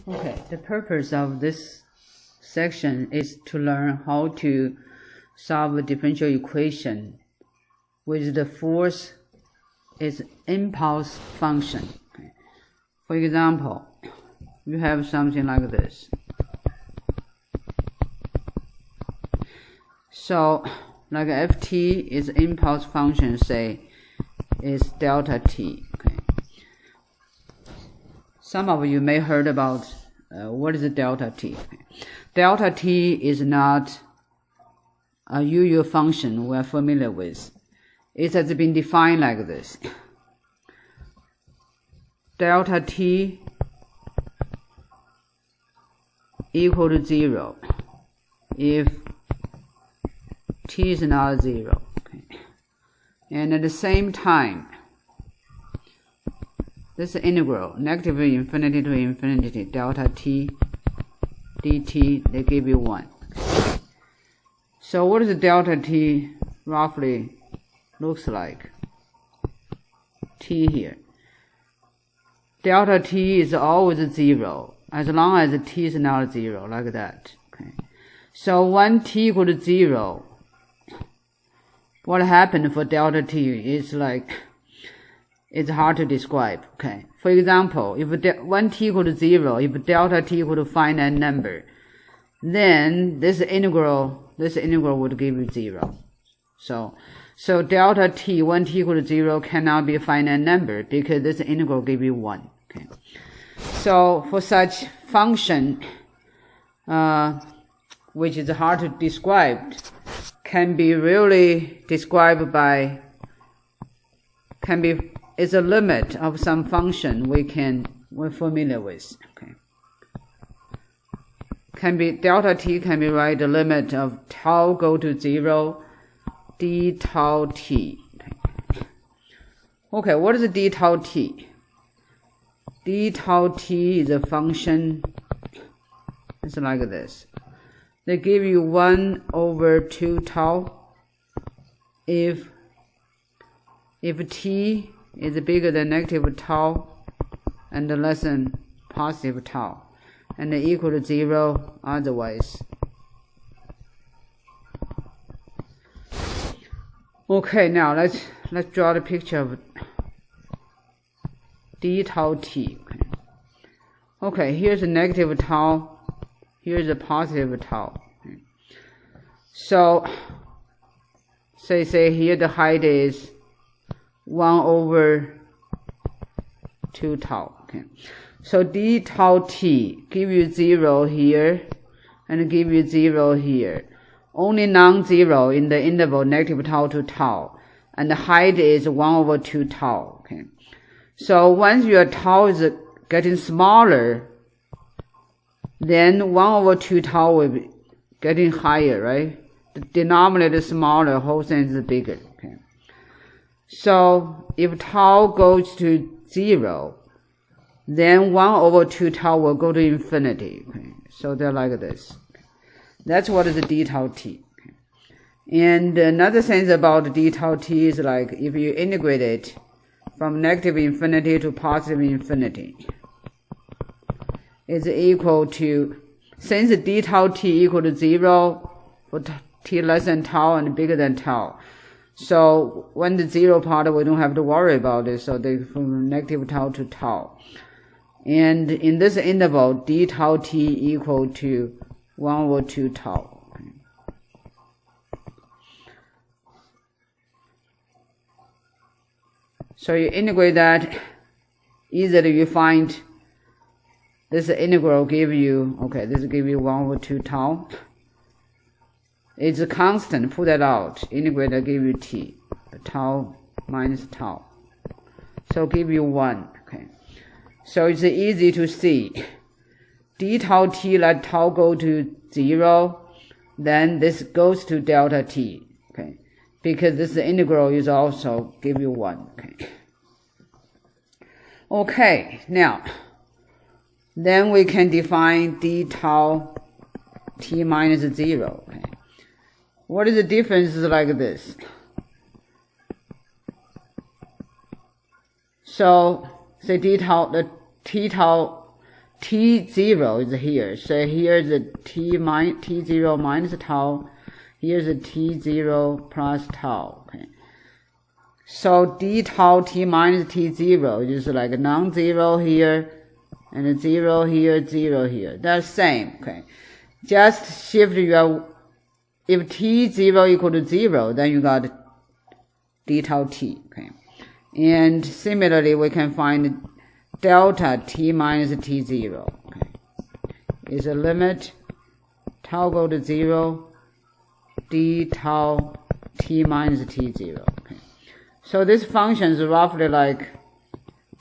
Okay, the purpose of this section is to learn how to solve a differential equation with the force is impulse function. Okay. For example, you have something like this. So, like ft is impulse function, say, is delta t. Okay. Some of you may heard about what is delta t. Okay. Delta t is not a usual function we're familiar with. It has been defined like this. Delta t equal to 0 if t is not 0. Okay. And at the same time, this integral, negative infinity to infinity, delta t dt, they give you 1. So what is delta t roughly looks like? T here. Delta t is always 0, as long as t is not 0, like that. Okay. So when t equal to 0, what happened for delta t is like, it's hard to describe. Okay. For example, if when t equal to 0, if delta t equal to finite number, then this integral would give you 0. So delta t when t equal to 0 cannot be a finite number because this integral give you 1. Okay. So for such function, which is hard to describe, can be really described by, is a limit of some function we're familiar with. Okay. Delta t can be right the limit of tau go to 0, d tau t. Okay, what is d tau t? D tau t is a function, it's like this. They give you 1 over 2 tau if t is bigger than negative tau and less than positive tau, and equal to 0 otherwise. Okay, now let's draw the picture of d tau t. Okay, here's a negative tau, here's a positive tau. So say here the height is 1 over 2 tau. Okay. So d tau t give you 0 here and give you 0 here. Only non-zero in the interval negative tau to tau, and the height is 1 over 2 tau. Okay. So once your tau is getting smaller, then 1 over 2 tau will be getting higher, right? The denominator is smaller, whole thing is bigger. Okay. So if tau goes to 0, then 1 over 2 tau will go to infinity. Okay. So they're like this. That's what is the d tau t. Okay. And another thing about d tau t is like if you integrate it from negative infinity to positive infinity, is equal to, since d tau t equal to 0 for t less than tau and bigger than tau, so when the 0 part we don't have to worry about it, so they from negative tau to tau. And in this interval, d tau t equal to 1 over 2 tau. Okay. So you integrate that, easily you find this integral give you, okay, this give you 1 over 2 tau. It's a constant, put that out, integrate that give you t, tau minus tau. So give you 1, okay. So it's easy to see. D tau t let tau go to 0, then this goes to delta t, okay, because this integral is also give you 1, okay. Okay, now, then we can define d tau t minus 0, okay. What is the difference like this? So, say d tau, the t tau t0 is here. So here's the t0 minus tau. Here's the t0 plus tau. Okay. So d tau t minus t0 is like a non-zero here, and a 0 here, 0 here. That's same. Okay. Just shift your, if t0 equal to 0, then you got d tau t. Okay. And similarly, we can find delta t minus t0. Okay. Is a limit tau go to 0, d tau t minus t0. Okay. So this function is roughly like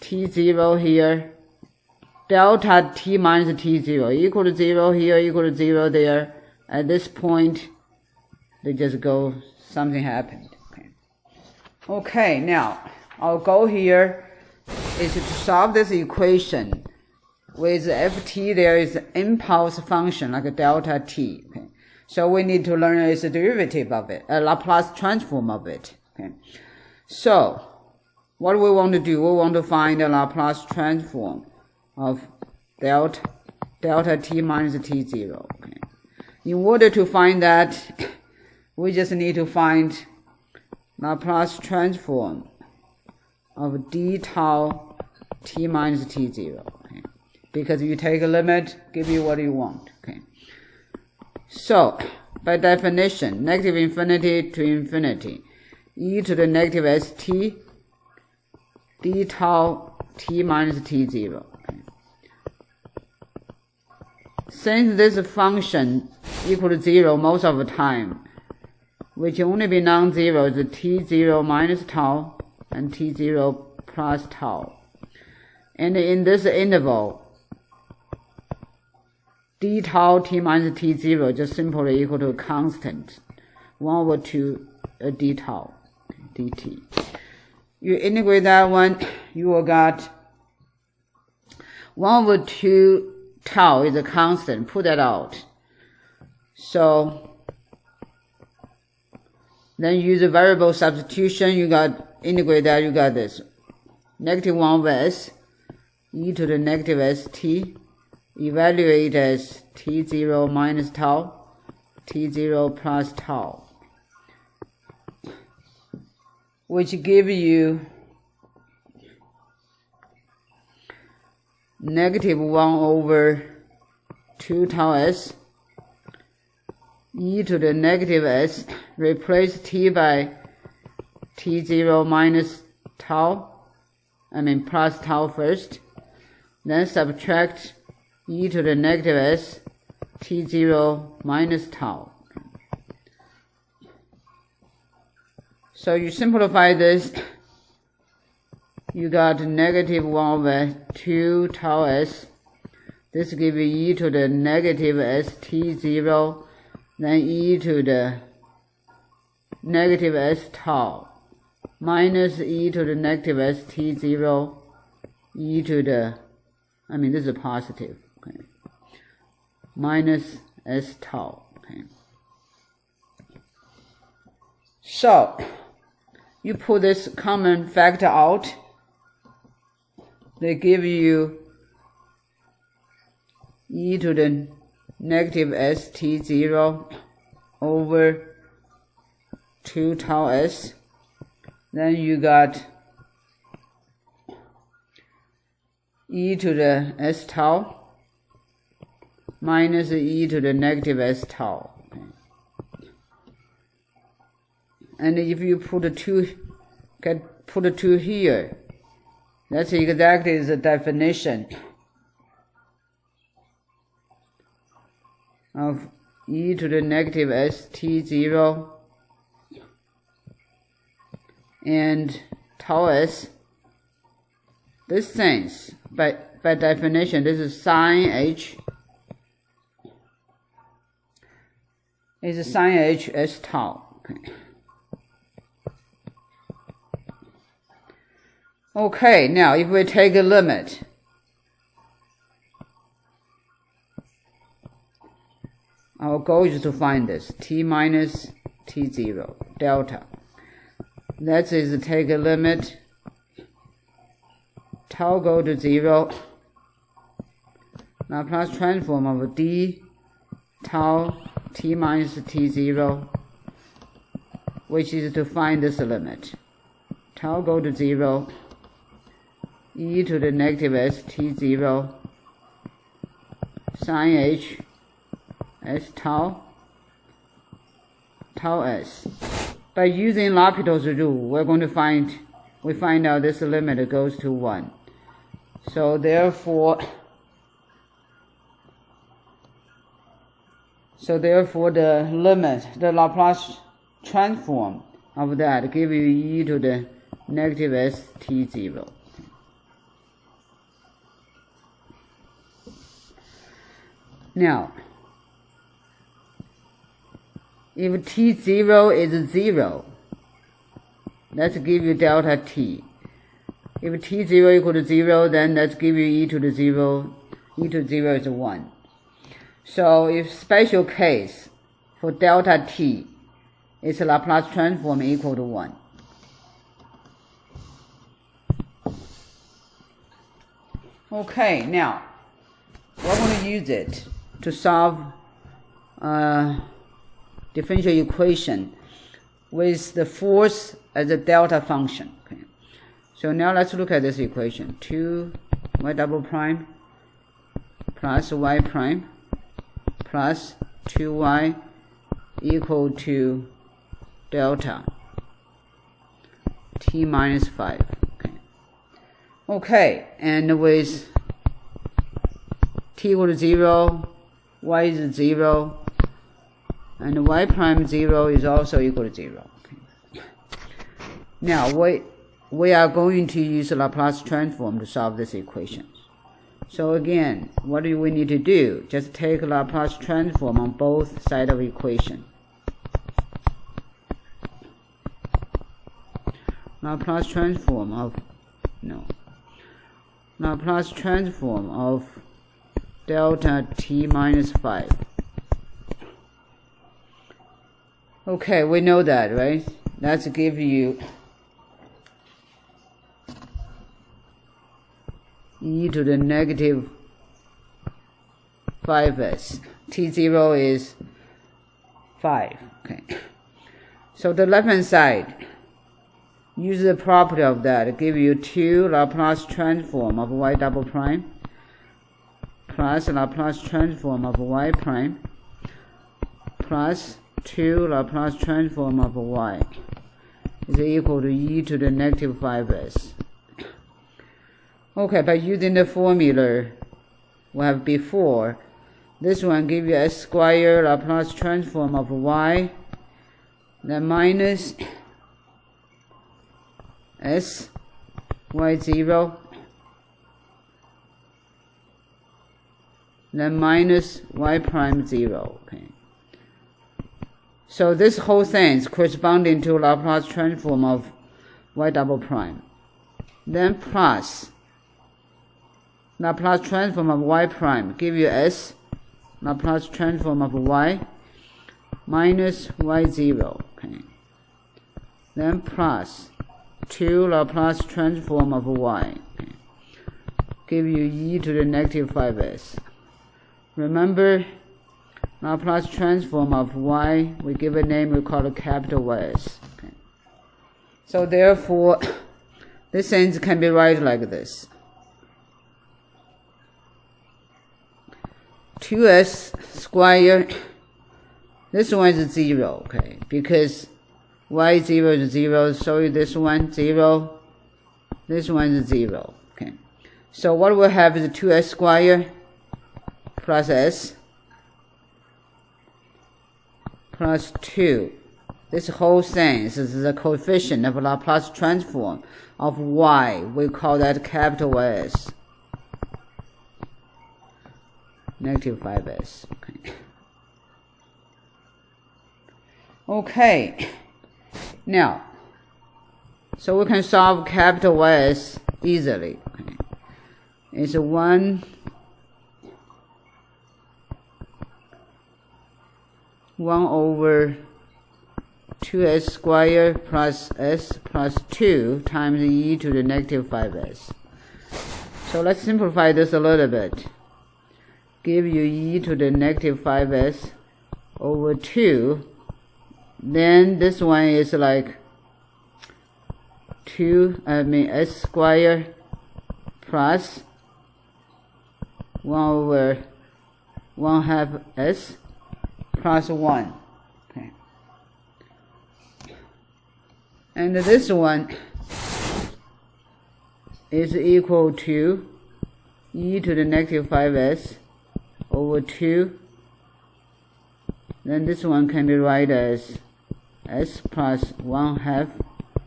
t0 here, delta t minus t0 equal to 0 here, equal to 0 there. At this point, they just go, something happened. Okay, okay, now our goal here is to solve this equation with ft. There is an impulse function like a delta t. Okay, so we need to learn its derivative of it, a Laplace transform of it. Okay, so what we want to do, we want to find a Laplace transform of delta t minus t0. Okay. In order to find that, we just need to find Laplace transform of d tau t minus t0. Okay. Because you take a limit, give you what you want. Okay. So, by definition, negative infinity to infinity, e to the negative st d tau t minus t0. Okay. Since this function equal to 0 most of the time, which only be non-zero is t0 minus tau and t0 plus tau. And in this interval, d tau t minus t0 just simply equal to a constant, 1 over 2 d tau dt. You integrate that one, you will got 1 over 2 tau is a constant, put that out. So then use a variable substitution, you got, integrate that, you got this. Negative 1 over s, e to the negative st, evaluate as t0 minus tau, t0 plus tau, which give you negative 1 over 2 tau s, e to the negative s, replace t by t0 minus tau, plus tau first, then subtract e to the negative s, t0 minus tau. So you simplify this, you got negative 1 over 2 tau s, this gives you e to the negative s t0, then e to the negative s tau, minus e to the negative s t0, e to the, this is positive, okay, minus s tau. Okay. So, you put this common factor out, they give you e to the negative s t0 over 2 tau s. Then you got e to the s tau minus e to the negative s tau. And if you put a 2, put a 2 here, that's exactly the definition of e to the negative s t0 and tau s. This things, by definition, this is sine h, is sine h s tau. Okay. Okay, now if we take a limit, our goal is to find this t minus t0 delta. That is take a limit, tau go to 0, Laplace transform of d tau t minus t0, which is to find this limit. Tau go to 0, e to the negative s t0 sine h s tau s. By using L'Hopital's rule, we find out this limit goes to 1. So therefore the limit, the Laplace transform of that give you e to the negative s t0. Now, if t0 is 0, let's give you delta t. If t0 equal to 0, then let's give you e to the 0. E to 0 is 1. So if special case for delta t, its Laplace transform equal to 1. Okay, now we're going to use it to solve differential equation with the force as a delta function. Okay. So now let's look at this equation. 2y double prime plus y prime plus 2y equal to delta t minus 5. Okay, and with t equal to 0, y is 0, and y prime 0 is also equal to 0. Okay. Now we are going to use the Laplace transform to solve this equation. So again, what do we need to do? Just take Laplace transform on both sides of the equation. Laplace transform of delta t minus 5. Okay, we know that, right? Let's give you e to the negative 5s. t0 is 5. Okay. So the left-hand side, use the property of that, give you 2 Laplace transform of y double prime plus Laplace transform of y prime plus 2 Laplace transform of y is equal to e to the negative 5s. Okay, by using the formula we have before, this one gives you s squared Laplace transform of y, then minus s y0, then minus y prime 0. Okay. So this whole thing is corresponding to Laplace transform of y double prime. Then plus Laplace transform of y prime give you s Laplace transform of y minus y0. Okay. Then plus 2 Laplace transform of y. Okay. Give you e to the negative 5s. Remember, Laplace transform of y, we give a name, we call it capital Ys. Okay. So therefore, this thing can be written like this. 2s squared, this one is 0, okay, because y0 is 0, so this one 0, this one is 0, okay. So what we have is 2s squared plus s plus 2. This whole thing is the coefficient of Laplace transform of y. We call that capital S. Negative 5s. Okay. Okay. Now, so we can solve capital S easily. Okay. It's 1 over 2s squared plus s plus 2 times e to the negative 5s. So let's simplify this a little bit. give you e to the negative 5s over 2. Then this one is like s squared plus 1 over 1/2 s plus 1. Okay. And this one is equal to e to the negative 5s over 2. Then this one can be written as s plus 1/2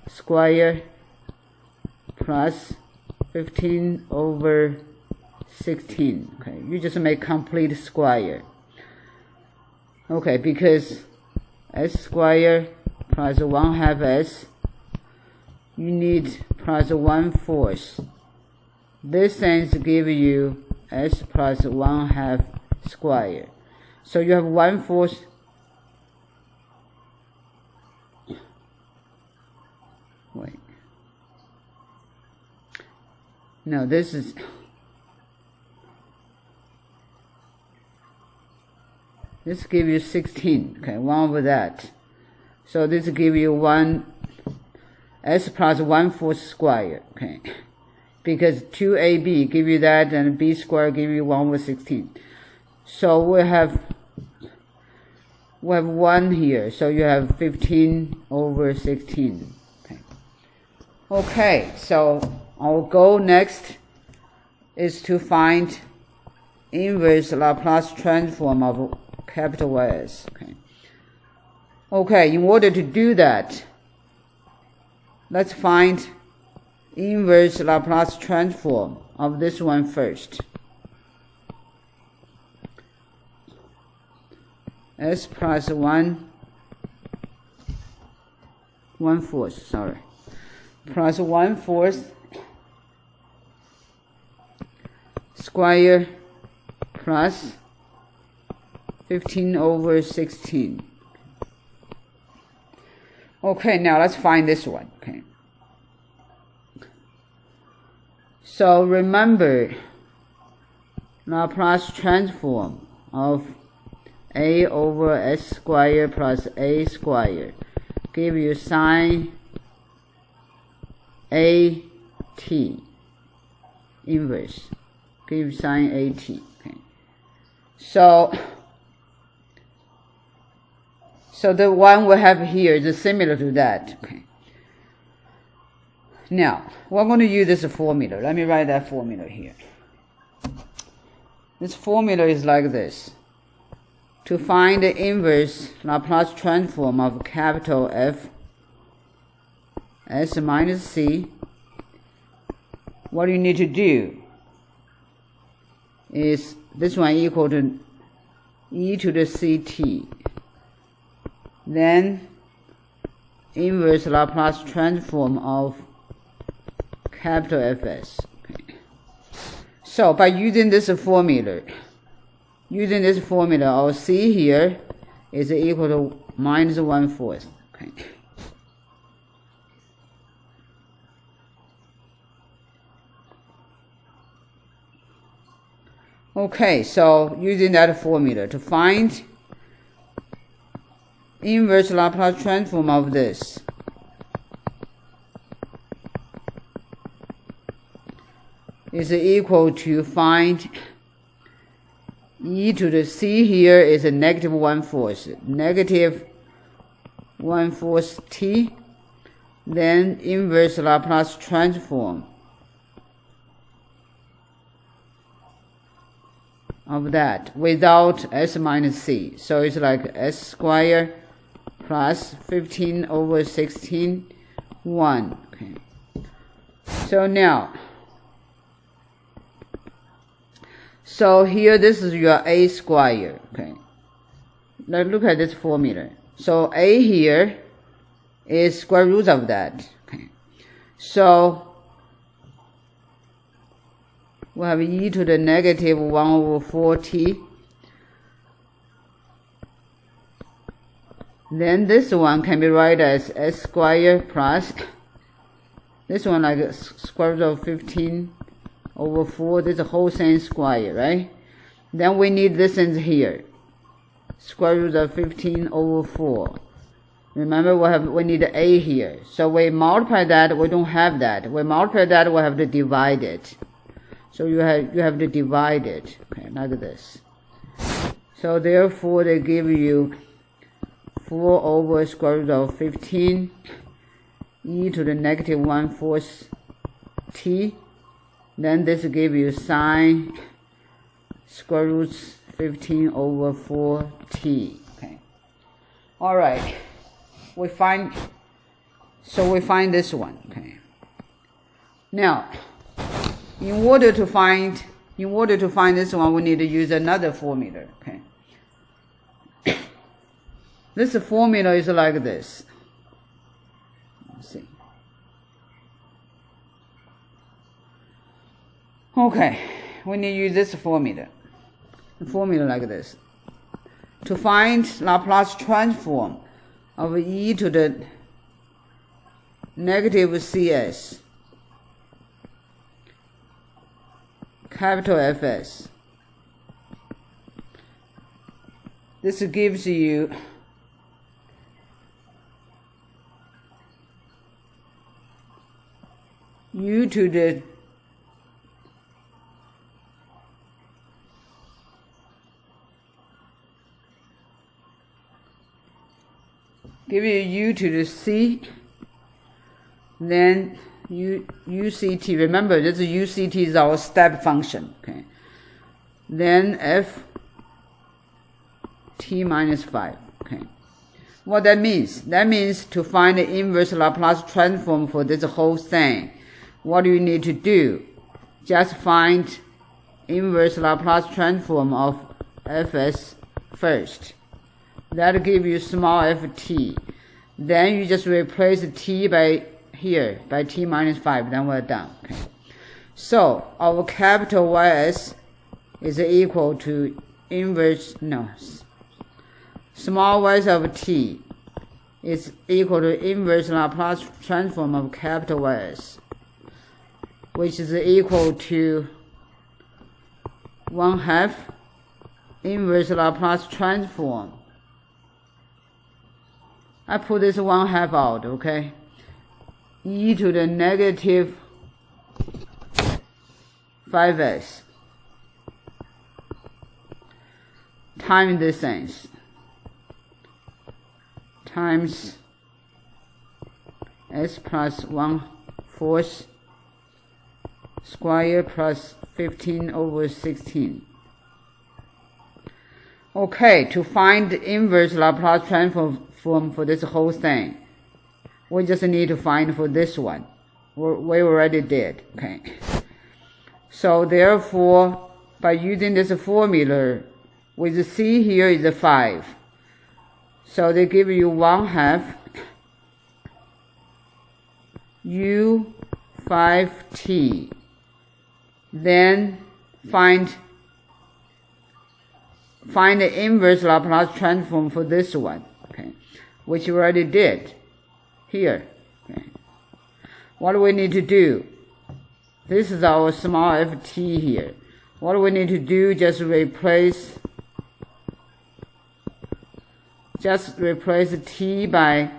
square plus 15 over 16. Okay, you just make complete square. Okay, because s square plus 1/2 s, you need plus 1/4. This sense give you s plus 1/2 square. So you have 1/4. Wait. No, this is. This give you 16. Okay, 1 over that. So this give you 1 s plus 1/4 square. Okay, because 2ab give you that, and b squared give you 1 over 16. So we have 1 here. So you have 15 over 16. Okay, so our goal next is to find inverse Laplace transform of capital S. Okay, in order to do that, let's find inverse Laplace transform of this one first. S plus 1/4, sorry. Plus 1/4 square plus 15 over 16. Okay, now let's find this one. Okay. So remember, Laplace transform of a over s squared plus a squared give you sine at inverse. Give sine at. Okay. So the one we have here is similar to that. Okay. Now we're going to use this formula. Let me write that formula here. This formula is like this. To find the inverse Laplace transform of capital F s minus c, what you need to do is this one equal to e to the ct. Then inverse Laplace transform of capital Fs. Okay. So by using this formula, our c here is equal to minus 1/4. Okay. Okay, so using that formula to find inverse Laplace transform of this, is equal to find e to the c here is a negative 1/4, negative 1/4 t, then inverse Laplace transform of that without s minus c. So it's like s squared plus 15 over 16, 1. Okay. So now, so here this is your a squared. Okay. Now look at this formula. So a here is square root of that. Okay. So we have e to the negative 1 over 4t. Then this one can be written as s squared plus this one like square root of 15 over 4. This is a whole thing square, right? Then we need this in here. Square root of 15 over 4. Remember, we need a here. So we multiply that, we don't have that. We multiply that, we have to divide it. So you have to divide it, okay, like this. So therefore they give you 4 over square root of 15 e to the negative 1/4 t. Then this give you sine square root 15 over 4t. Okay. All right. We find this one. Okay. Now, in order to find this one, we need to use another formula. Okay. This formula is like this. Let's see. Okay, we need to use this formula. The formula like this. To find Laplace transform of e to the negative cs, capital Fs. This gives you u to the u to the c, then uct. Remember, this uct is our step function. Okay. Then f t minus 5. Okay. What that means? That means to find the inverse Laplace transform for this whole thing, what do you need to do? Just find inverse Laplace transform of fs first. That'll give you small ft. Then you just replace t by here, by t minus 5, then we're done. Okay. So our capital Ys is equal to small y of t is equal to inverse Laplace transform of capital Ys, which is equal to 1/2 inverse Laplace transform. I put this 1/2 out, okay? E to the negative 5s times this things times s plus 1/4 square plus 15 over 16. Okay, to find the inverse Laplace transform for this whole thing, we just need to find for this one. We already did. Okay. So therefore, by using this formula, with the c here is a 5. So they give you 1/2 u5t. Then find the inverse Laplace transform for this one, okay, which you already did here. Okay. What do we need to do? This is our small ft here. What do we need to do? Just replace t by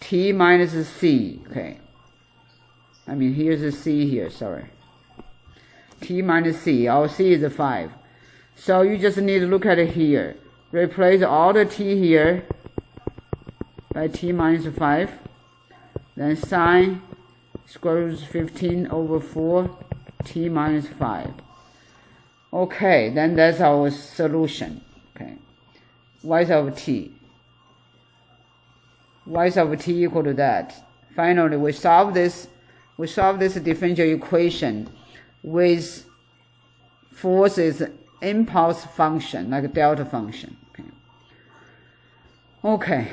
t minus c. Okay. I mean, here's a c here, sorry. T minus c. Our c is a 5. So you just need to look at it here. Replace all the t here by t minus 5. Then sine square root 15 over 4 t minus 5. Okay, then that's our solution. Okay. Y of t. Y of t equal to that. Finally, we solve this differential equation with force is impulse function, like a delta function. Okay.